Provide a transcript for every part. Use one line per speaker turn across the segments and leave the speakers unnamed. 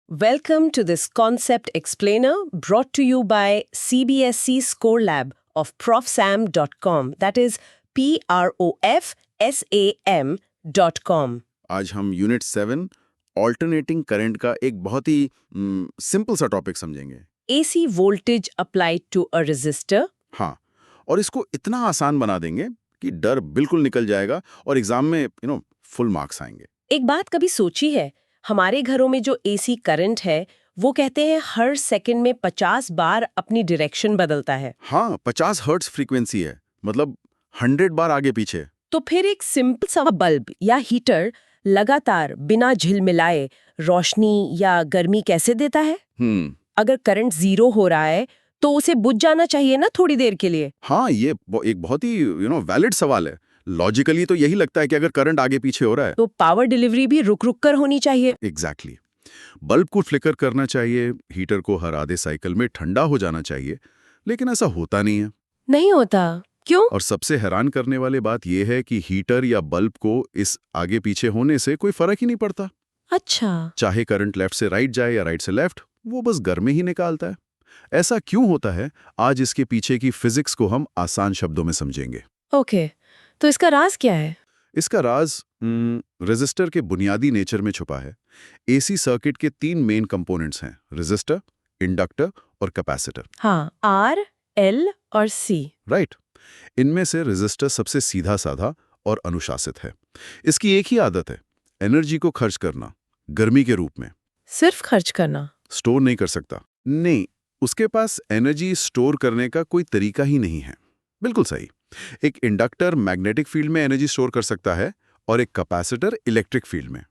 Welcome to this concept explainer brought to you by CBSC Score Lab of profsam.com. That is profsam.com.
आज हम unit 7 alternating current का एक बहुत ही simple सा topic समझेंगे।
AC voltage applied to a resistor.
हाँ, और इसको इतना आसान बना देंगे कि डर बिल्कुल निकल जाएगा और एग्जाम में फुल मार्क्स आएंगे।
एक बात कभी सोची है, हमारे घरों में जो AC करंट है वो कहते हैं हर सेकंड में 50 बार अपनी डायरेक्शन बदलता है।
हाँ, 50 हर्ट्ज फ्रीक्वेंसी है, मतलब 100 बार आगे पीछे।
तो फिर एक सिंपल सा बल्ब या हीटर लगातार बिना झिलमिलाए रोशनी या गर्मी कैसे देता है? अगर करंट 0 हो रहा है तो उसे बुझ जाना चाहिए ना थोड़ी देर के लिए।
हाँ, ये एक बहुत ही वैलिड सवाल है। लॉजिकली तो यही लगता है कि अगर करंट आगे पीछे हो रहा है
तो पावर डिलीवरी भी रुक रुक कर होनी चाहिए।
एग्जैक्टली बल्ब को फ्लिकर करना चाहिए, हीटर को हर आधे साइकिल में ठंडा हो जाना चाहिए, लेकिन ऐसा होता नहीं है।
नहीं होता, क्यों?
और सबसे हैरान करने वाली बात यह है कि हीटर या बल्ब को इस आगे पीछे होने से कोई फर्क ही नहीं पड़ता।
अच्छा,
चाहे करंट लेफ्ट से राइट जाए या राइट से लेफ्ट, वो बस गर्मी ही निकालता है। ऐसा क्यों होता है, आज इसके पीछे की फिजिक्स को हम आसान शब्दों में समझेंगे।
ओके, तो इसका राज क्या है?
इसका राज रेजिस्टर के बुनियादी नेचर में छुपा है। एसी सर्किट के 3 मेन कंपोनेंट्स हैं, रेजिस्टर, इंडक्टर और कैपेसिटर।
हाँ, R, L और C।
राइट। इनमें से रेजिस्टर सबसे सीधा साधा और अनुशासित है। इसकी एक ही आदत है, एनर्जी को खर्च करना, गर्मी के रूप में।
सिर्फ खर्च करना?
स्टोर नहीं कर सकता। नहीं, उसके पास एनर्जी स्टोर करने का कोई तरीका ही नहीं है। बिल्कुल सही। एक इंडक्टर मैग्नेटिक फील्ड में एनर्जी स्टोर कर सकता है और एक कैपेसिटर इलेक्ट्रिक फील्ड में।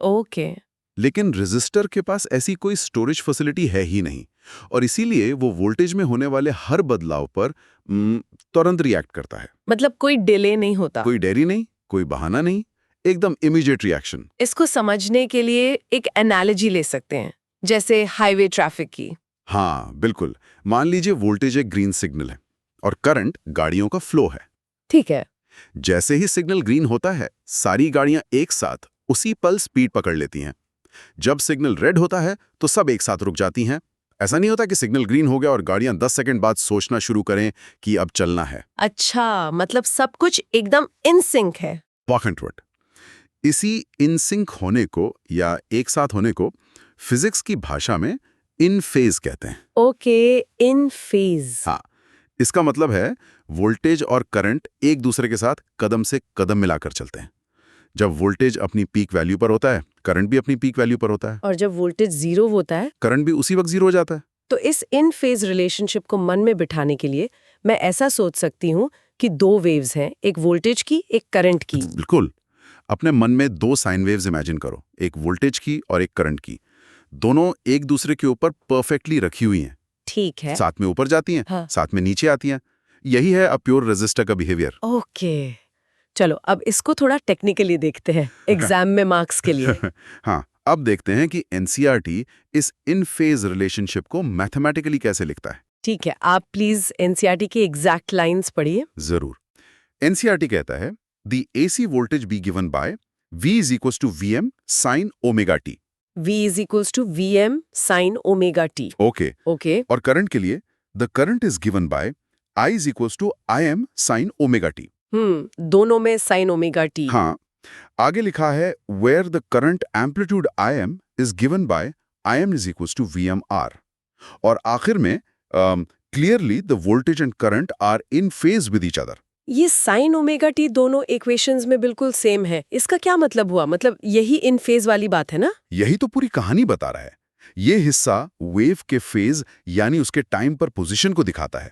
ओके।
लेकिन रेजिस्टर के पास ऐसी कोई स्टोरेज फैसिलिटी है ही नहीं, और इसीलिए वो वोल्टेज में होने वाले हर बदलाव पर तुरंत रिएक्ट करता है।
मतलब कोई डिले नहीं होता?
कोई देरी नहीं, कोई बहाना नहीं, एकदम इमीडिएट रिएक्शन।
इसको समझने के लिए एक एनालॉजी ले सकते हैं, जैसे हाईवे ट्रैफिक की।
हाँ बिल्कुल। मान लीजिए वोल्टेज एक ग्रीन सिग्नल है और करंट गाड़ियों का फ्लो है।
ठीक है।
जैसे ही सिग्नल ग्रीन होता है, सारी गाड़ियां एक साथ उसी पल स्पीड पकड़ लेती हैं। जब सिग्नल रेड होता है तो सब एक साथ रुक जाती हैं। ऐसा नहीं होता कि सिग्नल ग्रीन हो गया और गाड़ियां 10 सेकंड बाद सोचना शुरू करें कि अब चलना है।
अच्छा, मतलब सब कुछ एकदम इन सिंक है।
Walk and word. इसी इन सिंक होने को या एक साथ होने को फिजिक्स की भाषा में इन फेज कहते हैं।
ओके, इन फेज।
हाँ, इसका मतलब है वोल्टेज और करंट एक दूसरे के साथ कदम से कदम मिलाकर चलते हैं। जब वोल्टेज अपनी पीक वैल्यू पर होता है, करंट भी अपनी पीक वैल्यू पर होता है।
और जब वोल्टेज 0 होता है,
करंट भी उसी वक्त 0 हो जाता है।
तो इस इन फेज रिलेशनशिप को मन में बिठाने के लिए मैं ऐसा सोच सकती हूँ कि 2 वेव्स हैं, एक वोल्टेज की, एक करंट की।
बिल्कुल। अपने मन में 2 साइन वेव्स इमेजिन करो, एक वोल्टेज की और एक करंट की। दोनों एक दूसरे के ऊपर परफेक्टली रखी हुई हैं।
ठीक है।
साथ में ऊपर जाती हैं,
हाँ।
साथ में नीचे आती हैं। यही है अ प्योर रेजिस्टर का बिहेवियर।
ओके, चलो अब इसको थोड़ा टेक्निकली देखते हैं, एग्जाम में मार्क्स के लिए।
हाँ, अब देखते हैं कि एनसीईआरटी इस इन फेज रिलेशनशिप को मैथमेटिकली कैसे लिखता है।
ठीक है, आप प्लीज एनसीईआरटी की एग्जैक्ट लाइंस पढ़िए।
जरूर। एनसीईआरटी कहता है, the AC voltage be given by V is equals to VM sin omega t.
V is equals to VM sin omega t.
Okay.
Okay.
और करंट के लिए the current is given by I is equals to IM sin omega t.
दोनों में sin omega t।
हाँ, आगे लिखा है where the current amplitude IM is given by IM is equals to VMR. और आखिर में clearly the voltage and current are in phase with each other.
ये sin omega t दोनों इक्वेशंस में बिल्कुल सेम है, इसका क्या मतलब हुआ? मतलब यही इन फेज वाली बात है ना?
यही तो पूरी कहानी बता रहा है। ये हिस्सा वेव के फेज यानी उसके टाइम पर पोजीशन को दिखाता है।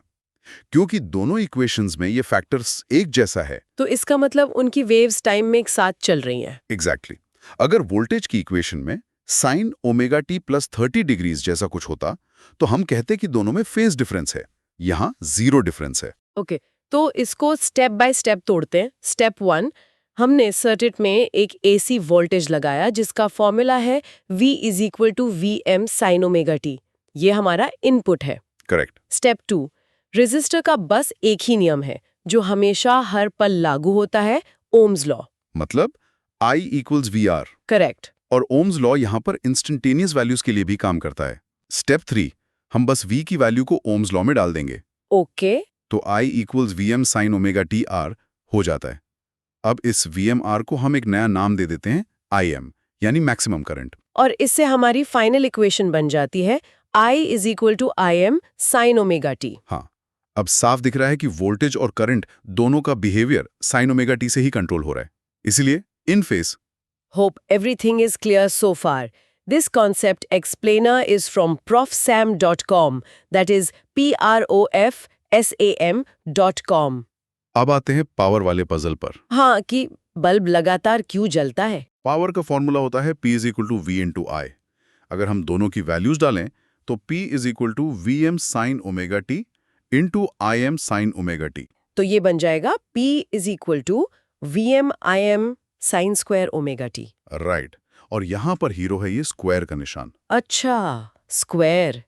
क्योंकि दोनों इक्वेशंस में ये फैक्टर्स एक जैसा है,
तो इसका मतलब उनकी वेव्स टाइम में एक साथ चल रही हैं।
एग्जैक्टली। अगर वोल्टेज की इक्वेशन में sine omega T plus 30 degrees जैसा कुछ होता तो हम कहते कि दोनों में फेज डिफरेंस है। यहाँ 0 डिफरेंस है।
ओके, तो इसको स्टेप बाय स्टेप तोड़ते हैं। स्टेप 1, हमने सर्किट में एक एसी वोल्टेज लगाया जिसका फॉर्मूला है V is equal to VM sin omega t। ये हमारा इनपुट है।
करेक्ट।
स्टेप 2, रेजिस्टर का बस एक ही नियम है जो हमेशा हर पल लागू होता है, ओम्स लॉ।
मतलब I equals VR।
करेक्ट।
और ओम्स लॉ यहाँ पर इंस्टेंटेनियस वैल्यूज के लिए भी काम करता है। स्टेप 3, हम बस V की वैल्यू को ओम्स लॉ में डाल देंगे।
ओके।
तो I = Vm sin omega T R हो जाता है। अब इस VMR को हम एक नया नाम दे देते हैं IM, यानी मैक्सिमम करंट।
और इससे हमारी फाइनल इक्वेशन बन जाती है I = Im sin omega T.
हाँ, अब साफ दिख रहा है कि वोल्टेज और करंट दोनों का बिहेवियर साइन ओमेगा टी से ही कंट्रोल हो रहा है। इसलिए इन phase.
Hope everything is clear so far. This concept explainer is from profsam.com, that is profsam.com.
अब आते हैं पावर वाले पजल पर।
हाँ, कि बल्ब लगातार क्यों जलता है?
पावर का फॉर्मूला होता है P = V × I। अगर हम दोनों की वैल्यूज डालें तो P = Vm sin omega T × Im sin omega T.
तो ये बन जाएगा P = Vm Im sin square omega T.
Right, और यहाँ पर हीरो है ये स्क्वायर का निशान।
अच्छा, स्क्वायर।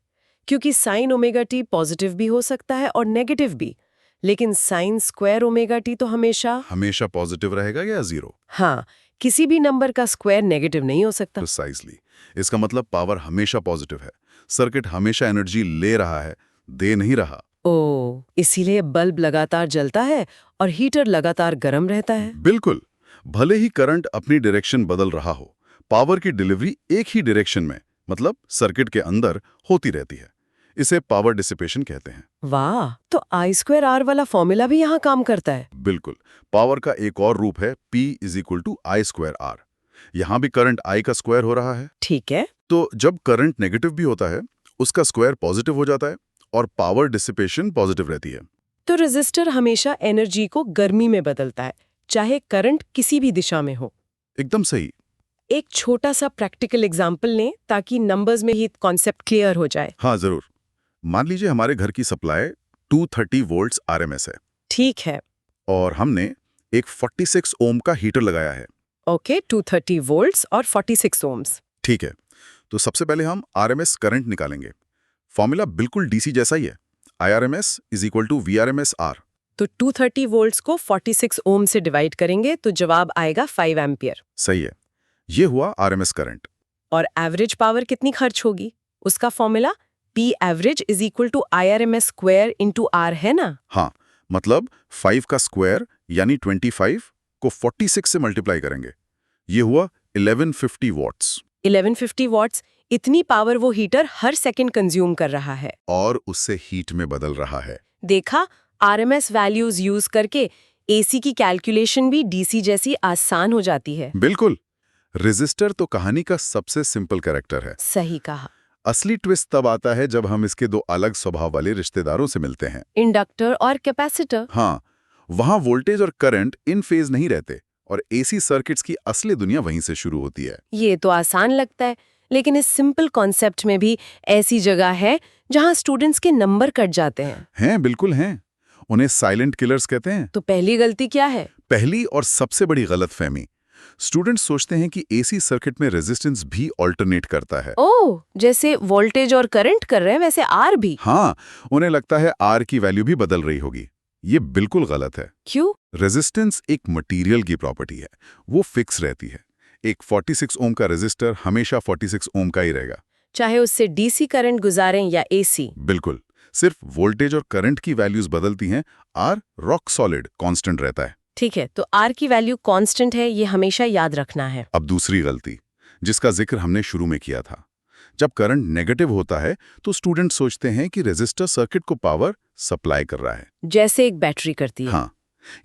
क्योंकि साइन ओमेगा टी पॉजिटिव भी हो सकता है और नेगेटिव भी, लेकिन साइन स्क्वायर ओमेगा टी तो हमेशा
पॉजिटिव रहेगा या जीरो?
हाँ, किसी भी नंबर का स्क्वायर नेगेटिव नहीं हो सकता।
प्रिसाइजली। इसका मतलब पावर हमेशा पॉजिटिव है। सर्किट हमेशा एनर्जी ले रहा है, दे नहीं रहा।
ओ, इसीलिए बल्ब लगातार जलता है और हीटर लगातार गर्म रहता है।
बिल्कुल। भले ही करंट अपनी डायरेक्शन बदल रहा हो, पावर की डिलीवरी एक ही डायरेक्शन में, मतलब सर्किट के अंदर होती रहती है। इसे पावर डिसिपेशन कहते हैं।
वाह, तो I2R वाला फॉर्मूला भी यहाँ काम करता है।
बिल्कुल। पावर का एक और रूप है P = I²R। यहाँ भी करंट I का स्क्वायर हो रहा है।
ठीक है।
तो जब करंट नेगेटिव भी होता है, उसका स्क्वायर पॉजिटिव हो जाता है और पावर डिसिपेशन पॉजिटिव रहती है।
तो रेजिस्टर हमेशा एनर्जी को गर्मी में बदलता है, चाहे करंट किसी भी दिशा में हो।
एकदम सही।
एक छोटा सा प्रैक्टिकल एग्जाम्पल लें ताकि नंबर्स में ही कॉन्सेप्ट क्लियर हो जाए।
हाँ, जरूर। मान लीजिए हमारे घर की सप्लाई 230 वोल्ट्स RMS है।
ठीक है।
और हमने एक 46 ओम का हीटर लगाया है।
ओके, 230 वोल्ट्स और 46 ओम्स।
ठीक है, तो सबसे पहले हम RMS करंट निकालेंगे। फॉर्मूला बिल्कुल DC जैसा ही है। IRMS = VRMS/R।
तो 230 वोल्ट्स को 46 ओम से डिवाइड करेंगे तो जवाब आएगा 5 एम्पियर।
सही है, ये हुआ RMS करंट।
और एवरेज पावर कितनी खर्च होगी? उसका formula P average = IRMS square × R है ना?
हाँ, मतलब 5 का स्क्वायर यानी 25 को 46 से मल्टीप्लाई करेंगे। ये हुआ 1150 वॉट्स।
1150 वॉट्स, इतनी पावर वो हीटर हर सेकंड कंज्यूम कर रहा है।
और उससे हीट में बदल रहा है।
देखा, RMS वैल्यूज यूज करके AC की कैलकुलेशन भी DC जैसी आसान हो जाती है।
बिल्कुल। रेजिस्टर तो कहानी का सबसे सिंपल कैरेक्टर है।
सही कहा।
असली ट्विस्ट तब आता है जब हम इसके दो अलग स्वभाव वाले रिश्तेदारों से मिलते हैं,
इंडक्टर और कैपेसिटर।
हाँ, वहां वोल्टेज और करंट इन फेज नहीं रहते और AC सर्किट्स की असली दुनिया वहीं से शुरू होती है।
ये तो आसान लगता है, लेकिन इस सिंपल कॉन्सेप्ट में भी ऐसी जगह है जहां स्टूडेंट्स के नंबर कट जाते हैं।
बिल्कुल हैं। उन्हें साइलेंट किलर्स कहते हैं।
तो पहली गलती क्या है?
पहली और सबसे बड़ी गलतफहमी, स्टूडेंट्स सोचते हैं कि AC सर्किट में रेजिस्टेंस भी ऑल्टरनेट करता है।
ओह, जैसे वोल्टेज और करंट कर रहे हैं वैसे R भी।
हाँ, उन्हें लगता है R की वैल्यू भी बदल रही होगी। ये बिल्कुल गलत है।
क्यों?
रेजिस्टेंस एक मटेरियल की प्रॉपर्टी है, वो फिक्स रहती है। एक 46 ओम का रेजिस्टर हमेशा 46 ओम का ही रहेगा,
चाहे उससे DC करंट गुजारें या AC।
बिल्कुल। सिर्फ वोल्टेज और करंट की वैल्यूज बदलती हैं, R रॉक सॉलिड कांस्टेंट रहता है।
ठीक है, तो R की वैल्यू कांस्टेंट है, ये हमेशा याद रखना है।
अब दूसरी गलती, जिसका जिक्र हमने शुरू में किया था, जब करंट नेगेटिव होता है तो स्टूडेंट सोचते हैं कि रेजिस्टर सर्किट को पावर सप्लाई कर रहा है,
जैसे एक बैटरी करती है।
हाँ,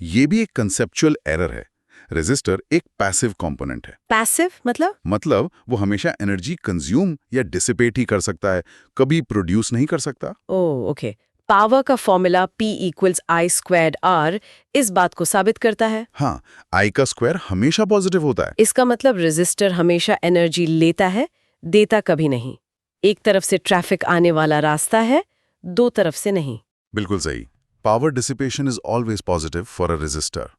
ये भी एक कंसेप्चुअल एरर है। रेजिस्टर एक पैसिव कंपोनेंट है।
पैसिव मतलब
वो हमेशा एनर्जी कंज्यूम या डिसिपेट ही कर सकता है, कभी प्रोड्यूस नहीं कर सकता।
ओह, ओके। पावर का फॉर्मूला P = I²R इस बात को साबित करता है।
हाँ, I का स्क्वायर हमेशा पॉजिटिव होता है।
इसका मतलब रेजिस्टर हमेशा एनर्जी लेता है, देता कभी नहीं। एक तरफ से ट्रैफिक आने वाला रास्ता है, दो तरफ से नहीं।
बिल्कुल सही। Power dissipation is always positive for a resistor.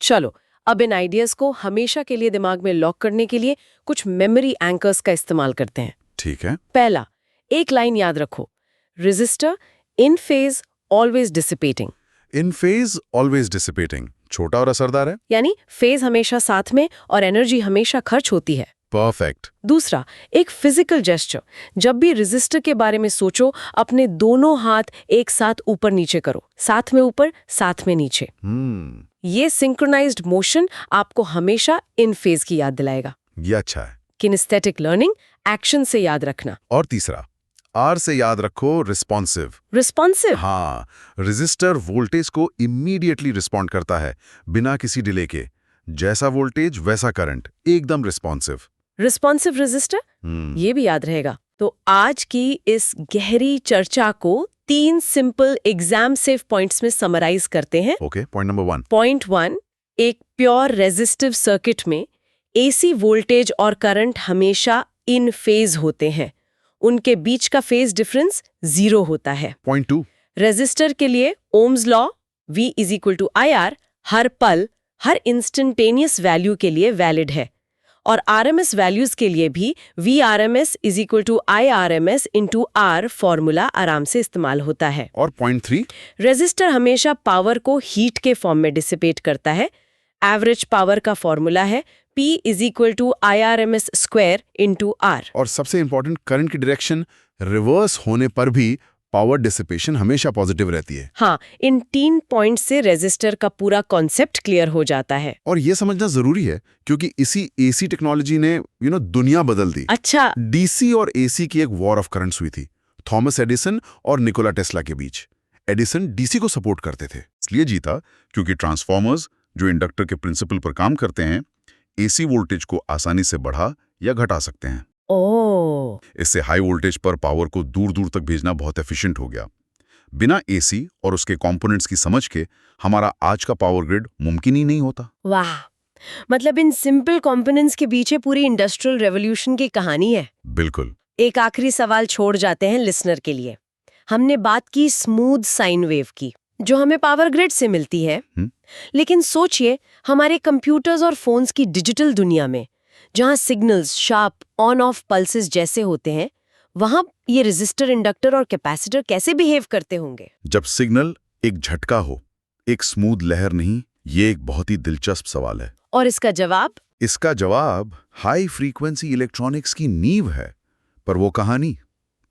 चलो, अब इन आइडियाज को हमेशा के लिए दिमाग में लॉक करने के लिए कुछ मेमोरी एंकर्स का इस्तेमाल करते हैं।
ठीक है।
पहला, एक लाइन याद रखो, रेजिस्टर इन फेज ऑलवेज डिसिपेटिंग।
इन फेज ऑलवेज डिसिपेटिंग, छोटा और असरदार है।
यानी फेज हमेशा साथ में और एनर्जी हमेशा खर्च होती है।
परफेक्ट।
दूसरा, एक फिजिकल जेस्चर। जब भी रेजिस्टर के बारे में सोचो, अपने दोनों हाथ एक साथ ऊपर नीचे करो, साथ में ऊपर, साथ में नीचे। ये सिंक्रोनाइज्ड मोशन आपको हमेशा इन फेज की याद दिलाएगा।
ये अच्छा है।
किनेस्थेटिक लर्निंग, एक्शन से याद रखना।
और तीसरा, आर से याद रखो, रिस्पॉन्सिव।
रिस्पॉन्सिव?
हाँ, रेजिस्टर वोल्टेज को इमीडिएटली रिस्पॉन्ड करता है, बिना किसी डिले के। जैसा वोल्टेज वैसा करंट, एकदम रिस्पॉन्सिव।
रिस्पॉन्सिव रेजिस्टर, ये भी याद रहेगा। तो आज की इस गहरी चर्चा को 3 सिंपल एग्जाम सेफ पॉइंट्स में समराइज करते हैं।
Okay, point number 1।
पॉइंट 1, एक प्योर रेजिस्टिव सर्किट में एसी वोल्टेज और करंट हमेशा इन फेज होते हैं। उनके बीच का फेज डिफरेंस 0 होता है।
पॉइंट 2,
रेजिस्टर के लिए ओम्स लॉ V = IR हर पल, हर इंस्टेंटेनियस वैल्यू के लिए वैलिड है। और RMS वैल्यूज के लिए भी VRMS = IRMS × R फॉर्मूला आराम से इस्तेमाल होता है।
और पॉइंट 3,
रेजिस्टर हमेशा पावर को हीट के फॉर्म में डिसिपेट करता है। एवरेज पावर का फॉर्मूला है P = IRMS² × R।
और सबसे इंपॉर्टेंट, करंट की डायरेक्शन रिवर्स होने पर भी पावर डिसिपेशन हमेशा पॉजिटिव रहती है।
हाँ, इन 3 पॉइंट से रेजिस्टर का पूरा कॉन्सेप्ट क्लियर हो जाता है।
और ये समझना जरूरी है क्योंकि इसी एसी टेक्नोलॉजी ने दुनिया बदल दी।
अच्छा।
डीसी और एसी की एक वॉर ऑफ करंट्स हुई थी, थॉमस एडिसन और निकोला टेस्ला के बीच। एडिसन डीसी को सपोर्ट करते थे, इसलिए जीता क्योंकि ट्रांसफॉर्मर्स, जो इंडक्टर के प्रिंसिपल पर काम करते हैं, एसी वोल्टेज को आसानी से बढ़ा या घटा सकते हैं। इससे हाई वोल्टेज पर पावर को दूर दूर तक भेजना बहुत एफिशिएंट हो गया। बिना एसी और उसके कंपोनेंट्स की समझ के हमारा आज का पावर ग्रिड मुमकिन ही नहीं होता।
वाह, मतलब इन सिंपल कंपोनेंट्स के पीछे पूरी इंडस्ट्रियल रेवोल्यूशन की कहानी है।
बिल्कुल।
एक आखिरी सवाल छोड़ जाते हैं लिसनर के लिए। हमने बात की स्मूथ साइन वेव की, जो हमें पावर ग्रिड से मिलती है। लेकिन सोचिए, हमारे कंप्यूटर्स और फोन्स की डिजिटल दुनिया में, जहां signals sharp on off pulses जैसे होते हैं, वहां ये रेजिस्टर, इंडक्टर और कैपेसिटर कैसे बिहेव करते होंगे?
जब सिग्नल एक झटका हो, एक स्मूथ लहर नहीं, ये एक बहुत ही दिलचस्प सवाल है।
और इसका जवाब?
इसका जवाब हाई फ्रीक्वेंसी इलेक्ट्रॉनिक्स की नींव है, पर वो कहानी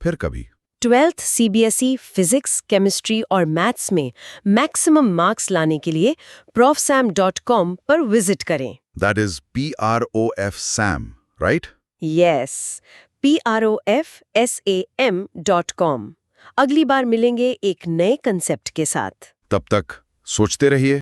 फिर कभी।
12th CBSE फिजिक्स, केमिस्ट्री और मैथ्स में मैक्सिमम मार्क्स लाने के लिए profsam.com पर विजिट करें।
That is PROF SAM, right?
Yes, PROFSAM.com। अगली बार मिलेंगे एक नए कंसेप्ट के साथ।
तब तक सोचते रहिए,